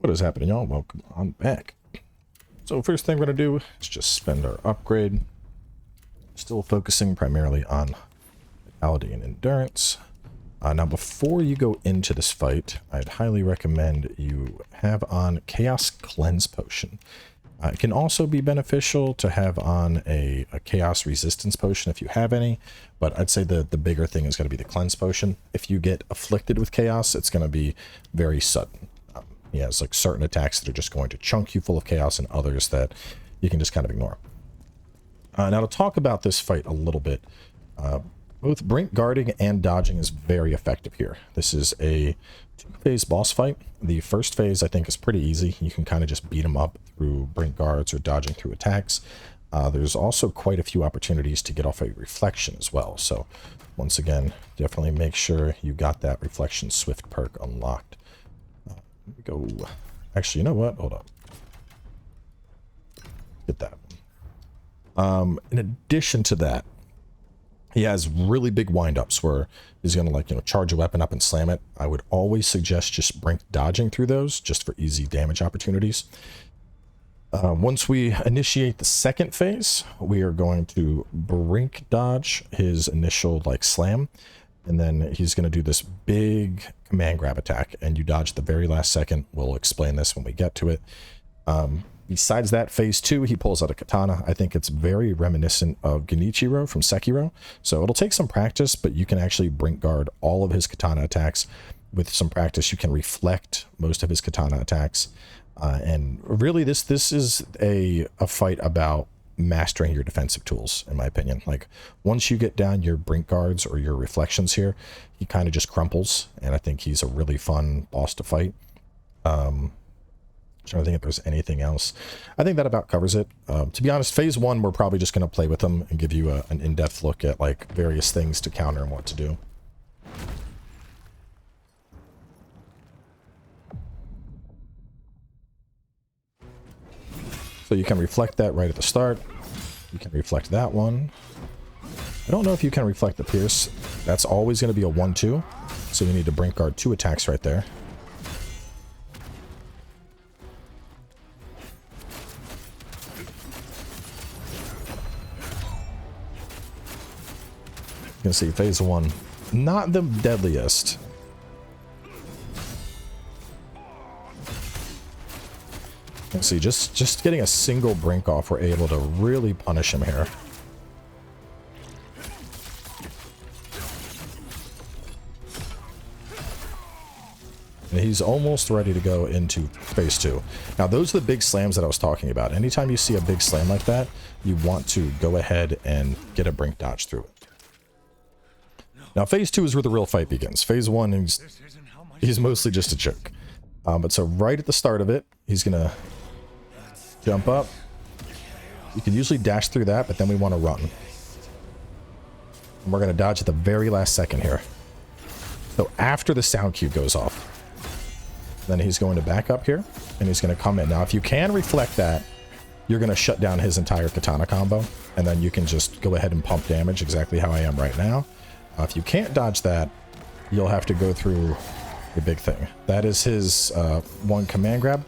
What is happening, y'all? Welcome on back. So first thing we're going to do is just spend our upgrade. Still focusing primarily on vitality and endurance. Now before you go into this fight, I'd highly recommend you have on Chaos Cleanse Potion. It can also be beneficial to have on a Chaos Resistance Potion if you have any, but I'd say the bigger thing is going to be the Cleanse Potion. If you get afflicted with Chaos, it's going to be very sudden. He has like certain attacks that are just going to chunk you full of chaos and others that you can just kind of ignore. Now to talk about this fight a little bit, both brink guarding and dodging is very effective here. This is a two-phase boss fight. The first phase I think is pretty easy. You can kind of just beat him up through brink guards or dodging through attacks. There's also quite a few opportunities to get off a reflection as well. So once again, definitely make sure you got that reflection swift perk unlocked. Let me go. Actually, you know what? Hold up. Get that. In addition to that, he has really big windups where he's going to, like, you know, charge a weapon up and slam it. I would always suggest just brink dodging through those just for easy damage opportunities. Once we initiate the second phase, we are going to brink dodge his initial, like, slam. And then he's going to do this big command grab attack, and you dodge the very last second. We'll explain this when we get to it. Besides that, phase 2, he pulls out a katana. I think it's very reminiscent of Genichiro from Sekiro. So it'll take some practice, but you can actually brink guard all of his katana attacks. With some practice, you can reflect most of his katana attacks. And really, this is a fight about mastering your defensive tools, in my opinion. Like, once you get down your brink guards or your reflections here, he kind of just crumples, and I think he's a really fun boss to fight. I'm trying to think if there's anything else. I think that about covers it. To be honest, phase 1, we're probably just going to play with him and give you an in-depth look at, like, various things to counter and what to do. So you can reflect that right at the start. You can reflect that one. I don't know if you can reflect the pierce. That's always going to be a 1-2. So you need to brink guard 2 attacks right there. You can see phase 1, not the deadliest. See, just getting a single brink off, we're able to really punish him here. And he's almost ready to go into phase 2. Now, those are the big slams that I was talking about. Anytime you see a big slam like that, you want to go ahead and get a brink dodge through it. Now, phase 2 is where the real fight begins. Phase 1, he's mostly just a joke. But so right at the start of it, he's going to jump up. You can usually dash through that, but then we want to run. And we're going to dodge at the very last second here. So after the sound cue goes off, then he's going to back up here, and he's going to come in. Now, if you can reflect that, you're going to shut down his entire katana combo, and then you can just go ahead and pump damage exactly how I am right now. If you can't dodge that, you'll have to go through the big thing. That is his one command grab.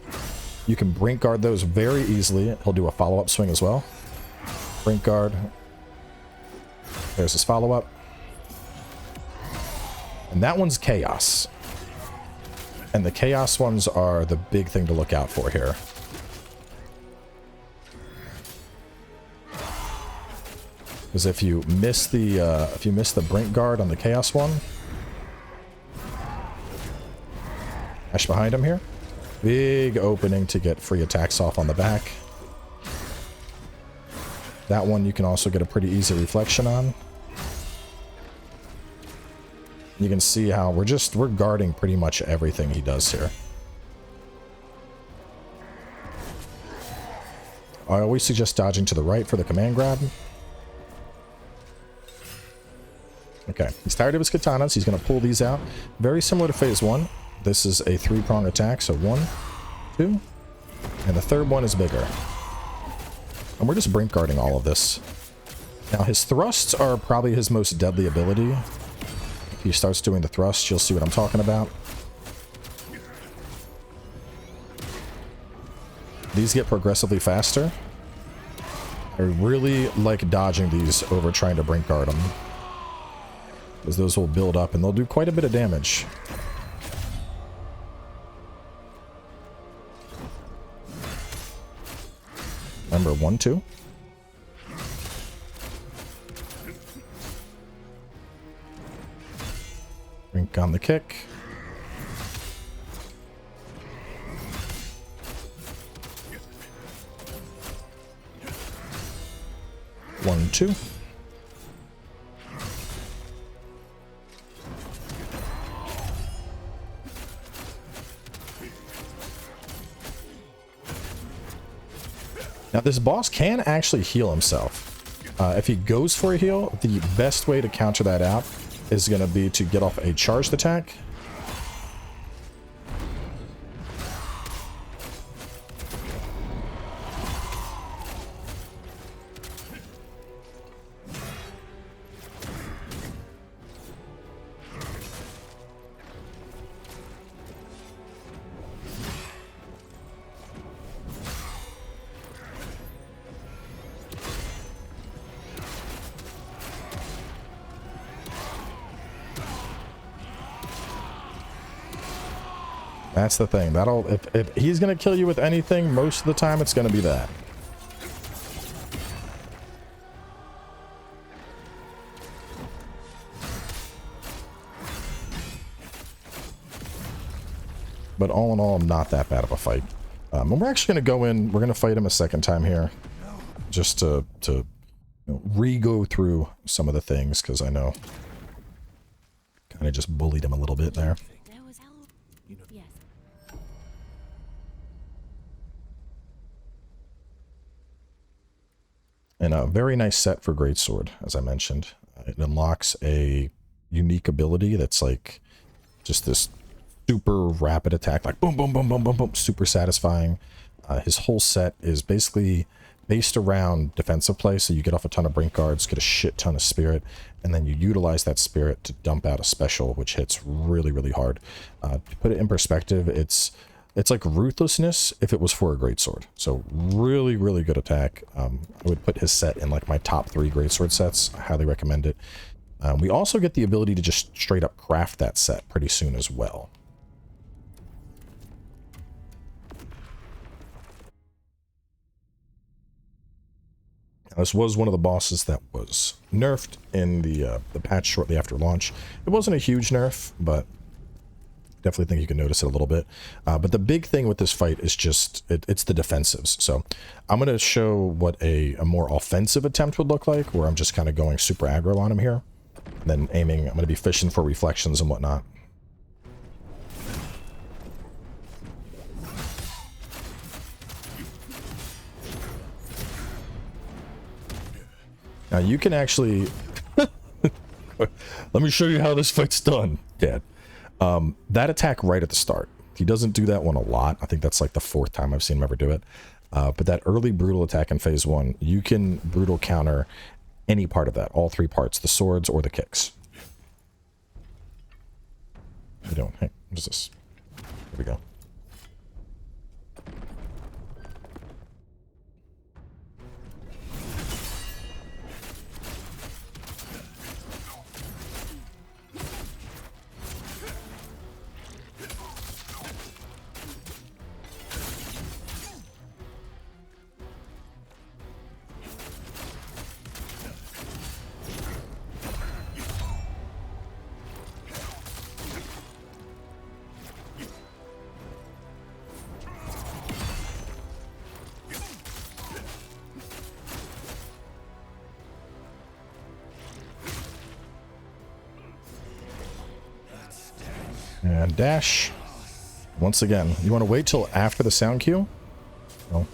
You can brink guard those very easily. He'll do a follow-up swing as well. Brink guard. There's his follow-up. And that one's chaos. And the chaos ones are the big thing to look out for here. Because if you miss the brink guard on the chaos one, dash behind him here. Big opening to get free attacks off on the back. That one you can also get a pretty easy reflection on. You can see how we're guarding pretty much everything he does here. I always suggest dodging to the right for the command grab. Okay, he's tired of his katanas. He's going to pull these out. Very similar to phase 1. This is a 3-prong attack, so 1, 2, and the third one is bigger. And we're just brink guarding all of this. Now, his thrusts are probably his most deadly ability. If he starts doing the thrust, you'll see what I'm talking about. these get progressively faster. I really like dodging these over trying to brink guard them, because those will build up and they'll do quite a bit of damage. Remember, 1-2. Brink on the kick. One, two. Now this boss can actually heal himself. If he goes for a heal, the best way to counter that out is going to be to get off a charged attack. That's the thing. That'll if he's gonna kill you with anything, most of the time it's gonna be that. But all in all, not that bad of a fight. And we're actually gonna go in. We're gonna fight him a second time here, just to re-go through some of the things, because I know kind of just bullied him a little bit there. And a very nice set for Greatsword, as I mentioned. It unlocks a unique ability that's like just this super rapid attack, like boom, boom, boom, boom, boom, boom, super satisfying. His whole set is basically based around defensive play, so you get off a ton of brink guards, get a shit ton of spirit, and then you utilize that spirit to dump out a special, which hits really, really hard. To put it in perspective, it's like Ruthlessness if it was for a greatsword. So really, really good attack. I would put his set in like my top 3 greatsword sets. I highly recommend it. We also get the ability to just straight up craft that set pretty soon as well. Now, this was one of the bosses that was nerfed in the patch shortly after launch. It wasn't a huge nerf, but definitely think you can notice it a little bit. But the big thing with this fight is just it's the defensives. So I'm going to show what a more offensive attempt would look like, where I'm just kind of going super aggro on him here, and then aiming. I'm going to be fishing for reflections and whatnot. Now you can actually let me show you how this fight's done, Dad. That attack right at the start, he doesn't do that one a lot. I think that's like the 4th time I've seen him ever do it. But that early brutal attack in phase 1, you can brutal counter any part of that, all 3 parts, the swords or the kicks. You don't. Hey, what is this? Here we go. And dash. Once again, you want to wait till after the sound cue? No.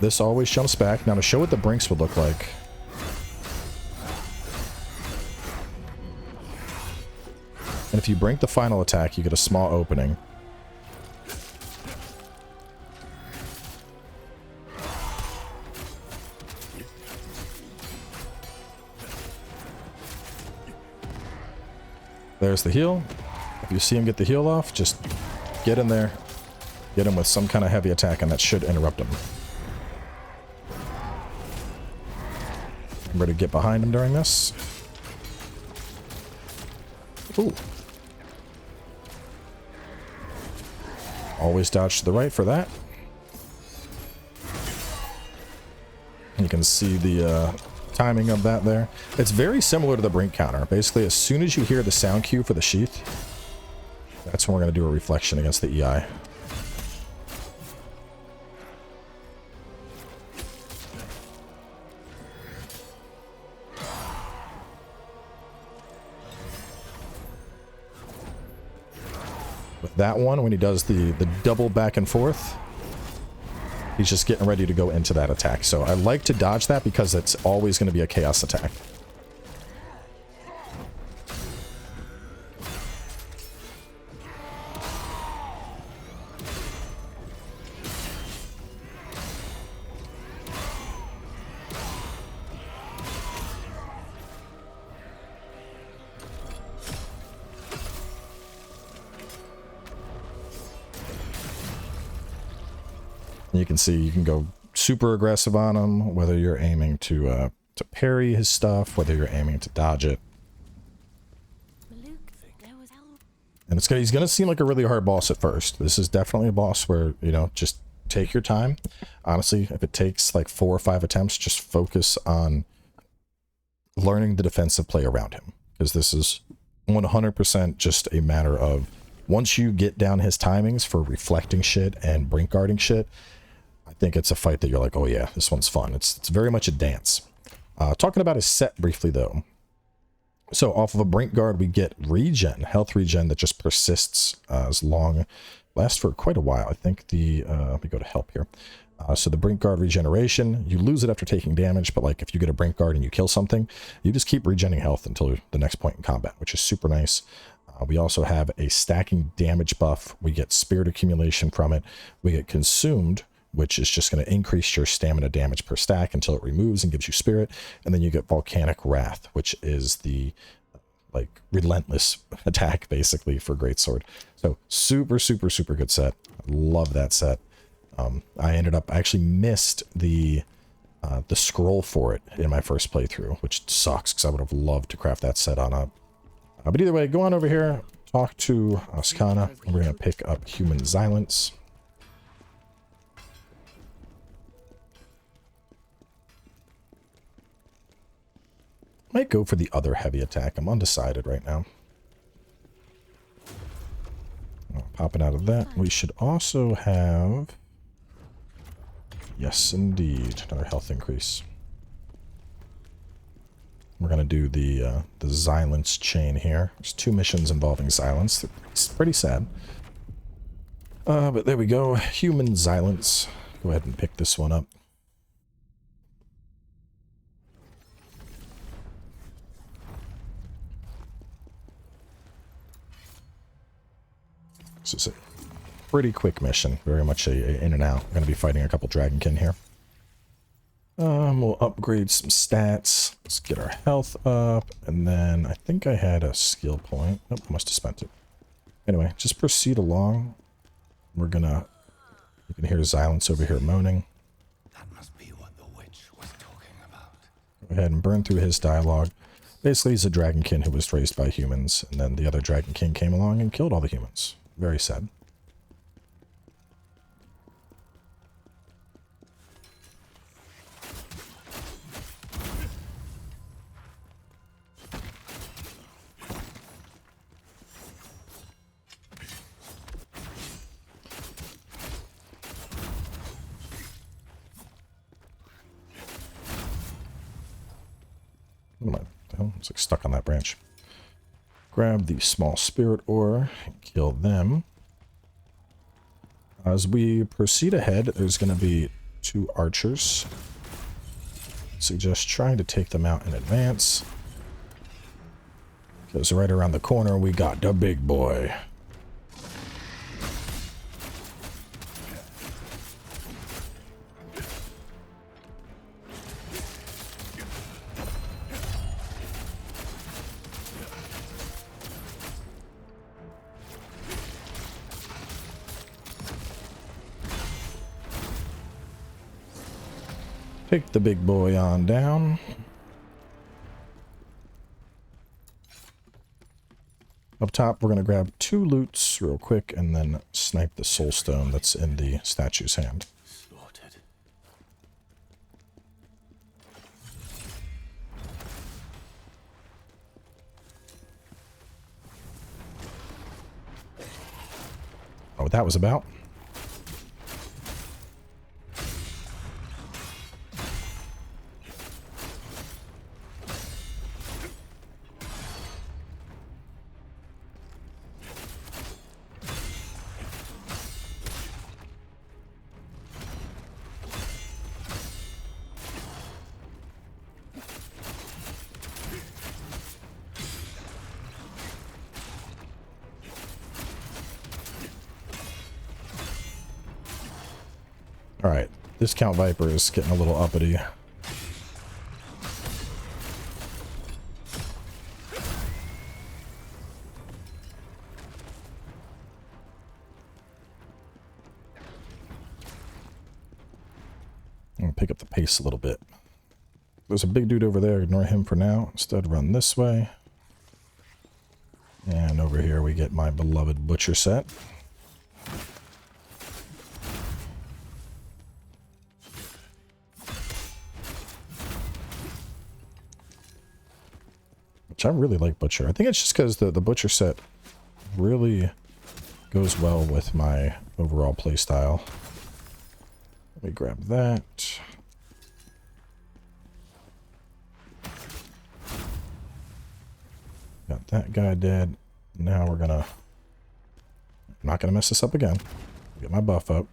This always jumps back. Now to show what the brinks would look like. And if you brink the final attack, you get a small opening. There's the heal. If you see him get the heal off, just get in there. Get him with some kind of heavy attack, and that should interrupt him. Remember to get behind him during this. Ooh. Always dodge to the right for that. You can see the timing of that there. It's very similar to the brink counter. Basically, as soon as you hear the sound cue for the sheath, that's when we're going to do a reflection against the EI. With that one, when he does the double back and forth, he's just getting ready to go into that attack. So I like to dodge that because it's always going to be a chaos attack. You can see you can go super aggressive on him, whether you're aiming to parry his stuff, whether you're aiming to dodge it. And he's gonna seem like a really hard boss at first. This is definitely a boss where, you know, just take your time. Honestly, if it takes like 4 or 5 attempts, just focus on learning the defensive play around him. Because this is 100% just a matter of once you get down his timings for reflecting shit and brink guarding shit, I think it's a fight that you're like, oh yeah, this one's fun. It's very much a dance. Talking about his set briefly though. So off of a brink guard, we get regen, health regen that just persists as long, lasts for quite a while. I think the, let me go to help here. So the brink guard regeneration, you lose it after taking damage, but like if you get a brink guard and you kill something, you just keep regenerating health until the next point in combat, which is super nice. We also have a stacking damage buff. We get spirit accumulation from it. We get consumed, which is just going to increase your stamina damage per stack until it removes and gives you spirit. And then you get volcanic wrath, which is the like relentless attack basically for greatsword. So super, super, super good set. I love that set. I actually missed the scroll for it in my first playthrough, which sucks because I would have loved to craft that set on up. But either way, go on over here, talk to Ascana, and we're going to pick up human Xilence. Might go for the other heavy attack. I'm undecided right now. Popping out of that, we should also have... Yes, indeed, another health increase. We're going to do the Xilence chain here. There's 2 missions involving Xilence. It's pretty sad. But there we go. Human Xilence. Go ahead and pick this one up. This is a pretty quick mission. Very much a in and out. We're going to be fighting a couple Dragonkin here. We'll upgrade some stats. Let's get our health up. And then I think I had a skill point. Nope, I must have spent it. Anyway, just proceed along. We're gonna... You can hear Xilence over here moaning. That must be what the witch was talking about. Go ahead and burn through his dialogue. Basically, he's a Dragonkin who was raised by humans. And then the other Dragonkin came along and killed all the humans. Very sad. What the hell? It's like stuck on that branch. Grab the small spirit ore and kill them. As we proceed ahead, there's going to be 2 archers. Suggest trying to take them out in advance. Because right around the corner we got the big boy. Take the big boy on down. Up top, we're going to grab 2 loots real quick and then snipe the soul stone that's in the statue's hand. Slaughtered. Oh, what that was about. Alright, this Count Viper is getting a little uppity. I'm going to pick up the pace a little bit. There's a big dude over there, ignore him for now. Instead, run this way. And over here we get my beloved butcher set. Which I really like butcher. I think it's just because the butcher set really goes well with my overall playstyle. Let me grab that. Got that guy dead. Now we're gonna... I'm not gonna mess this up again. Get my buff up.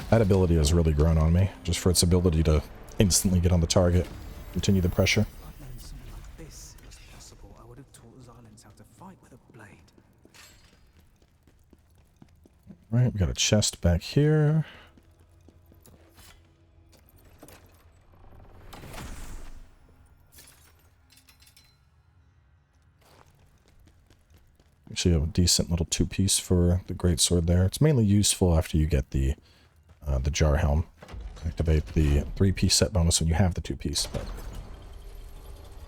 That ability has really grown on me, just for its ability to instantly get on the target, continue the pressure. If I'd known something like this was possible, I would have taught Xilence how to fight with a blade. Right, we got a chest back here. Actually, a decent little 2-piece for the greatsword there. It's mainly useful after you get the jar helm. Activate the 3-piece set bonus when you have the 2-piece. But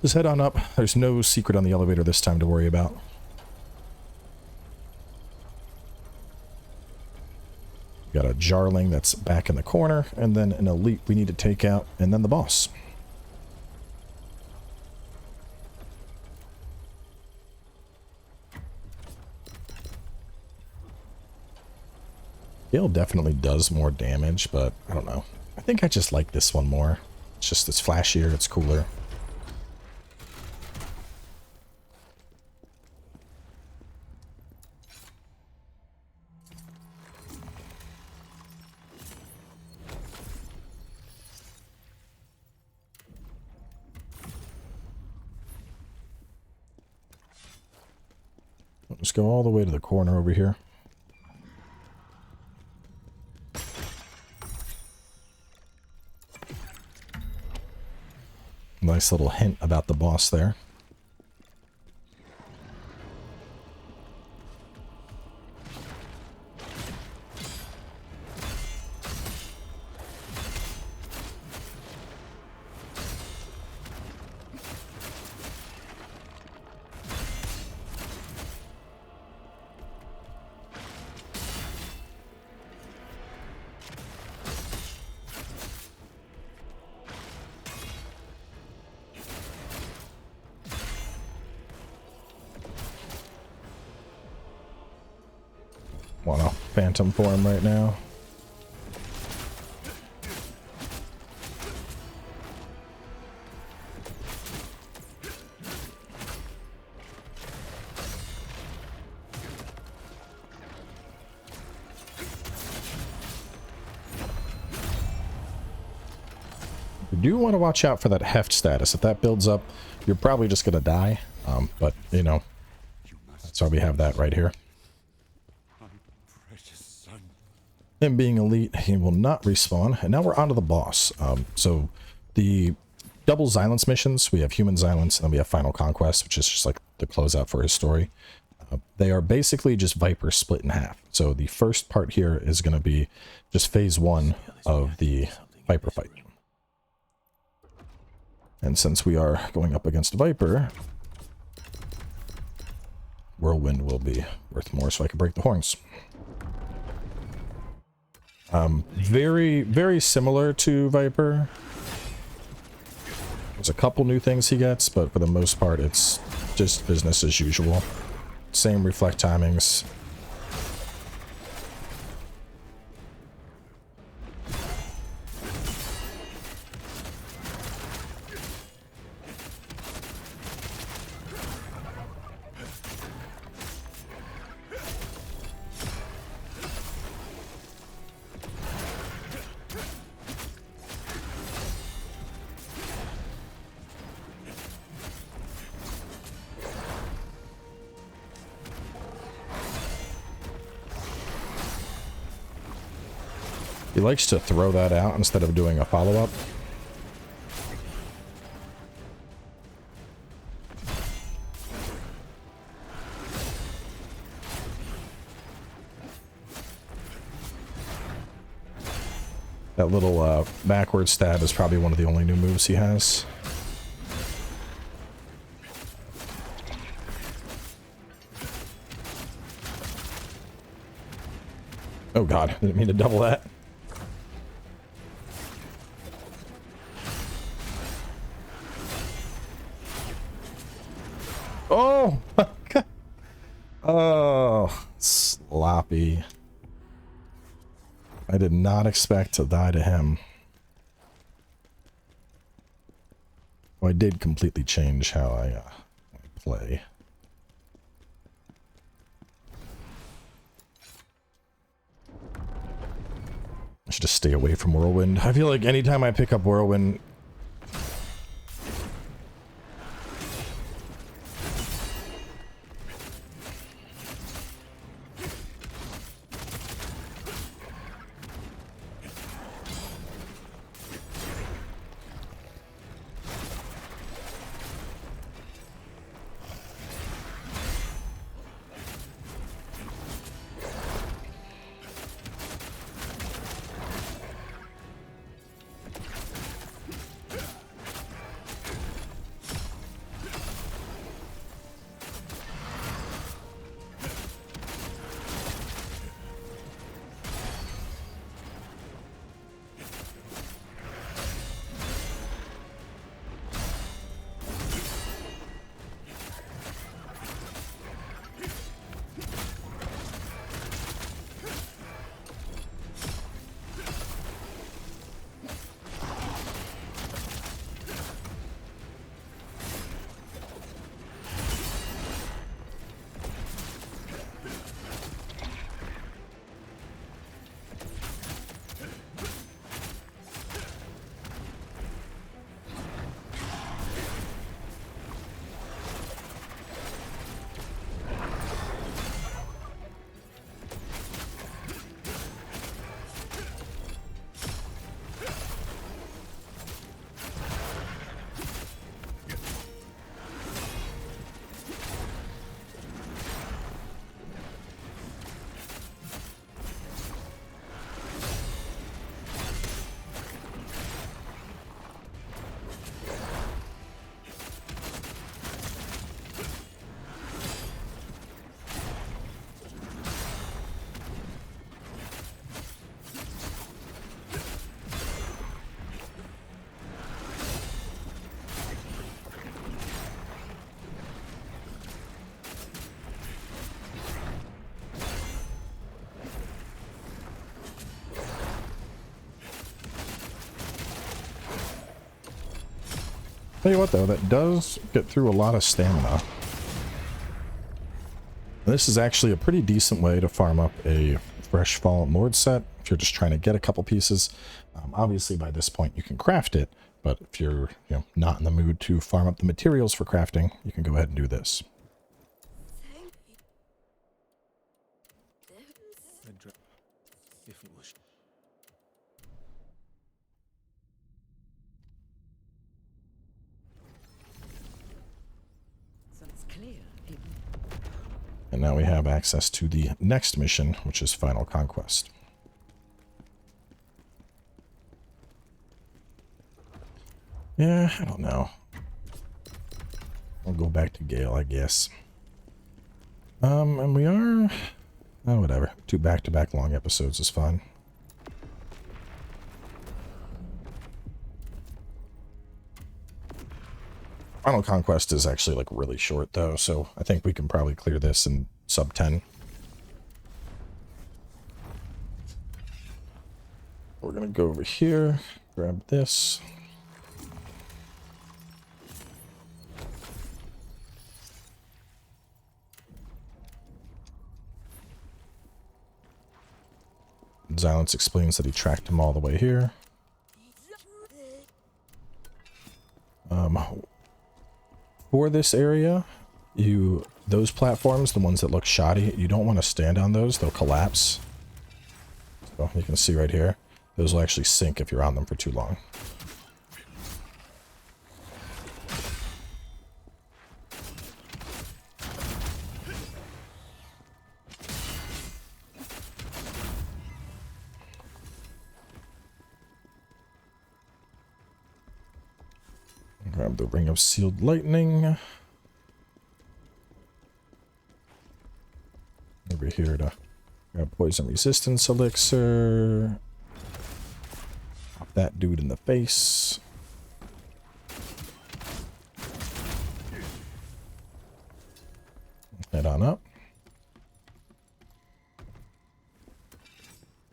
just head on up. There's no secret on the elevator this time to worry about. Got a jarling that's back in the corner, and then an elite we need to take out, and then the boss. Gale definitely does more damage, but I don't know. I think I just like this one more. It's flashier, it's cooler. Let's go all the way to the corner over here. Nice little hint about the boss there. Want a phantom for him right now. do want to watch out for that heft status. If that builds up, you're probably just going to die. But, you know, that's why we have that right here. Him being elite, he will not respawn. And now we're on to the boss. So the double Xilence missions, we have human Xilence, and then we have final conquest, which is just like the closeout for his story. They are basically just Viper split in half. So the first part here is going to be just phase 1 of the Viper fight. And since we are going up against Viper, Whirlwind will be worth more, so I can break the horns. Very, very similar to Viper. There's a couple new things he gets, but for the most part, it's just business as usual. Same reflect timings. He likes to throw that out instead of doing a follow-up. That little backward stab is probably one of the only new moves he has. Oh god, didn't mean to double that. Oh! Oh, sloppy. I did not expect to die to him. Well, I did completely change how I play. I should just stay away from Whirlwind. I feel like anytime I pick up Whirlwind... Tell you what though, that does get through a lot of stamina. This is actually a pretty decent way to farm up a fresh Fallen Lord set if you're just trying to get a couple pieces. Obviously by this point you can craft it, But if you're, not in the mood to farm up the materials for crafting, you can go ahead and do this. If it was So it's clear. And now we have access to the next mission, which is Final Conquest. Yeah, I don't know. I'll go back to Gale, I guess. And we are... Oh, whatever. 2 back-to-back long episodes is fine. Final Conquest is actually, like, really short, though, so I think we can probably clear this in sub 10. We're gonna go over here, grab this. Xilence explains that he tracked him all the way here. For this area, those platforms, the ones that look shoddy, you don't want to stand on those. They'll collapse. So you can see right here, those will actually sink if you're on them for too long. Grab the Ring of Sealed Lightning. Over here to grab Poison Resistance Elixir. Pop that dude in the face. Head on up.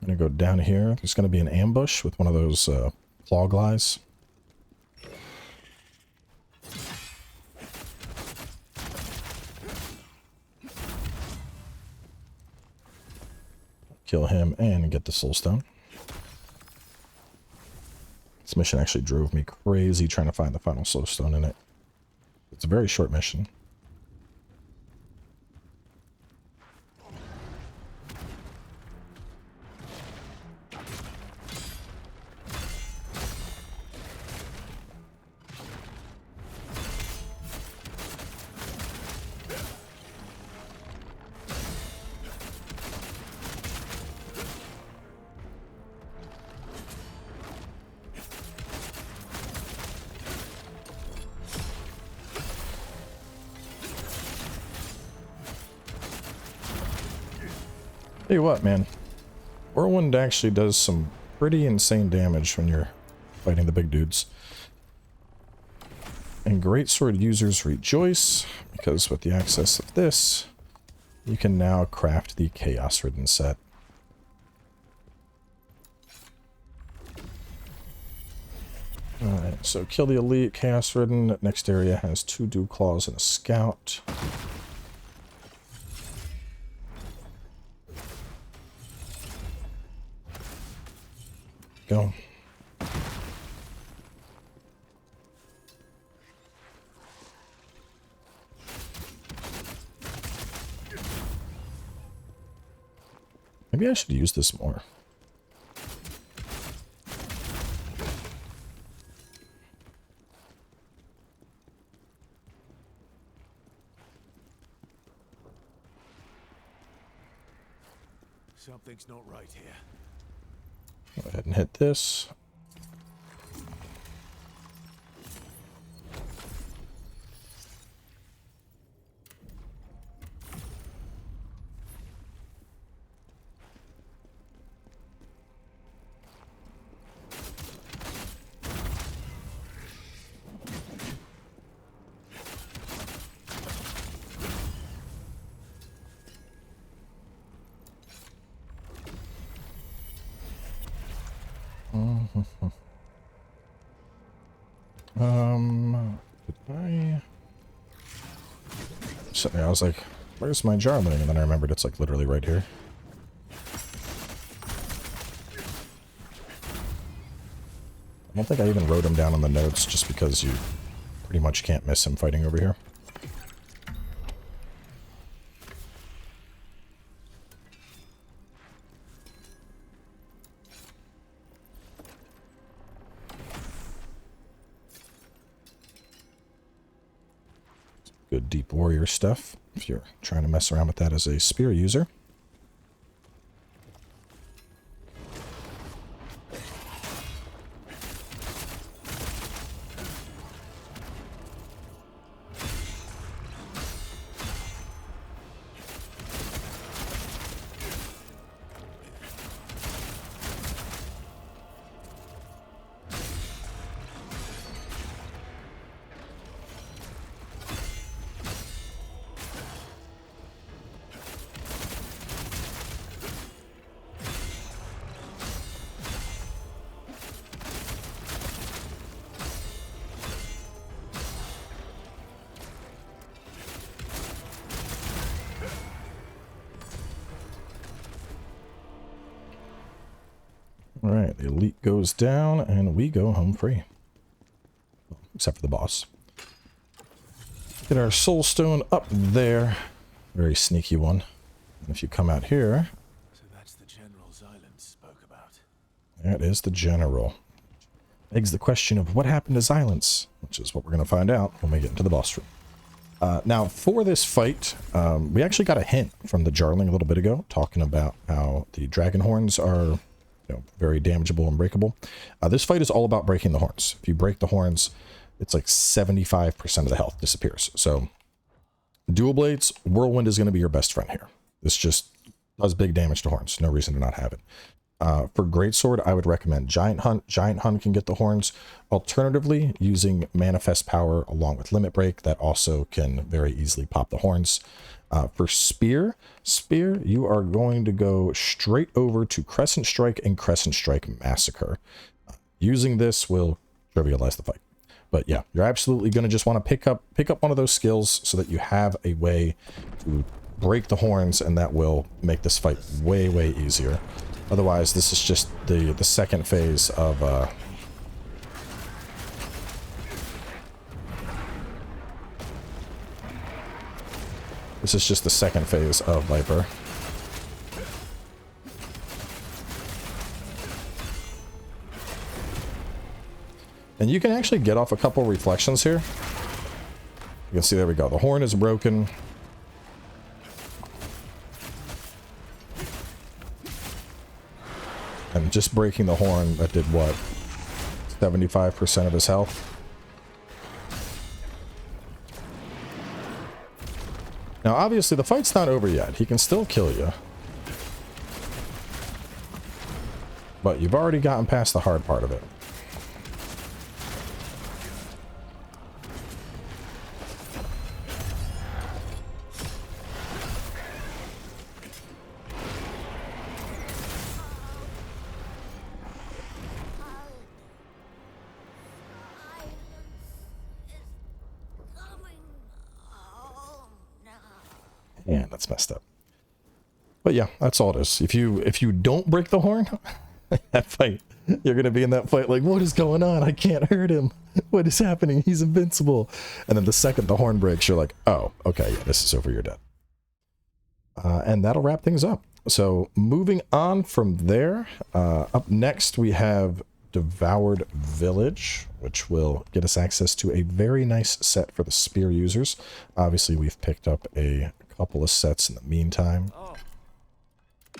I'm gonna go down here. There's gonna be an ambush with one of those claw glides. Kill him and get the soulstone. This mission actually drove me crazy trying to find the final soulstone in it. It's a very short mission. Tell you what, man. Whirlwind actually does some pretty insane damage when you're fighting the big dudes. And greatsword users rejoice, because with the access of this, you can now craft the Chaos Ridden set. Alright, so kill the elite Chaos Ridden. Next area has 2 Dew Claws and a Scout. Go. Maybe I should use this more. Something's not right here. Go ahead and hit this. I was like, where's my jarling? And then I remembered it's like literally right here. I don't think I even wrote him down on the notes just because you pretty much can't miss him fighting over here. Good deep warrior stuff if you're trying to mess around with that as a spear user. Alright, the elite goes down, and we go home free. Except for the boss. Get our soul stone up there. Very sneaky one. And if you come out here... So that's the general Xilence spoke about. That is the general. Begs the question of what happened to Xilence, which is what we're going to find out when we get into the boss room. Now, for this fight, we actually got a hint from the Jarling a little bit ago, talking about how the dragon horns are... very damageable and breakable. This fight is all about breaking the horns. If you break the horns, it's like 75% of the health disappears. So, dual blades, whirlwind is going to be your best friend here. This just does big damage to horns. No reason to not have it. For greatsword, I would recommend Giant Hunt. Giant Hunt can get the horns. Alternatively, using Manifest Power along with Limit Break, that also can very easily pop the horns. For Spear, you are going to go straight over to Crescent Strike and Crescent Strike Massacre. Using this will trivialize the fight. But yeah, you're absolutely going to just want to pick up one of those skills so that you have a way to break the horns, and that will make this fight way, way easier. Otherwise, this is just the second phase of... This is just the second phase of Viper. And you can actually get off a couple reflections here. You can see, there we go. The horn is broken. And just breaking the horn, that did what? 75% of his health. Now, obviously, the fight's not over yet. He can still kill you. But you've already gotten past the hard part of it. Yeah, that's messed up. But yeah, that's all it is. If you don't break the horn, that fight, you're gonna be in that fight like, what is going on? I can't hurt him. What is happening? He's invincible. And then the second the horn breaks, you're like, oh, okay, yeah, this is over. You're dead. And that'll wrap things up. So moving on from there, up next we have Devoured Village, which will get us access to a very nice set for the spear users. Obviously, we've picked up a couple of sets in the meantime.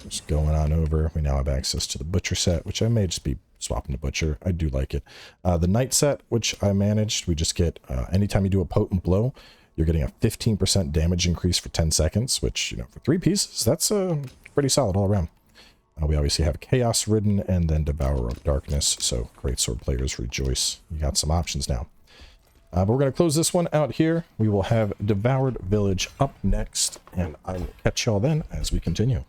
Just going on over, we now have access to the Butcher set, which I may just be swapping to Butcher. I do like it. The Knight set, which I managed, we just get, anytime you do a potent blow, you're getting a 15% damage increase for 10 seconds, which, you know, for 3 pieces, that's pretty solid all around. We obviously have Chaos Ridden and then Devourer of Darkness, so greatsword players rejoice. You got some options now. But we're going to close this one out here. We will have Devoured Village up next, and I will catch y'all then as we continue.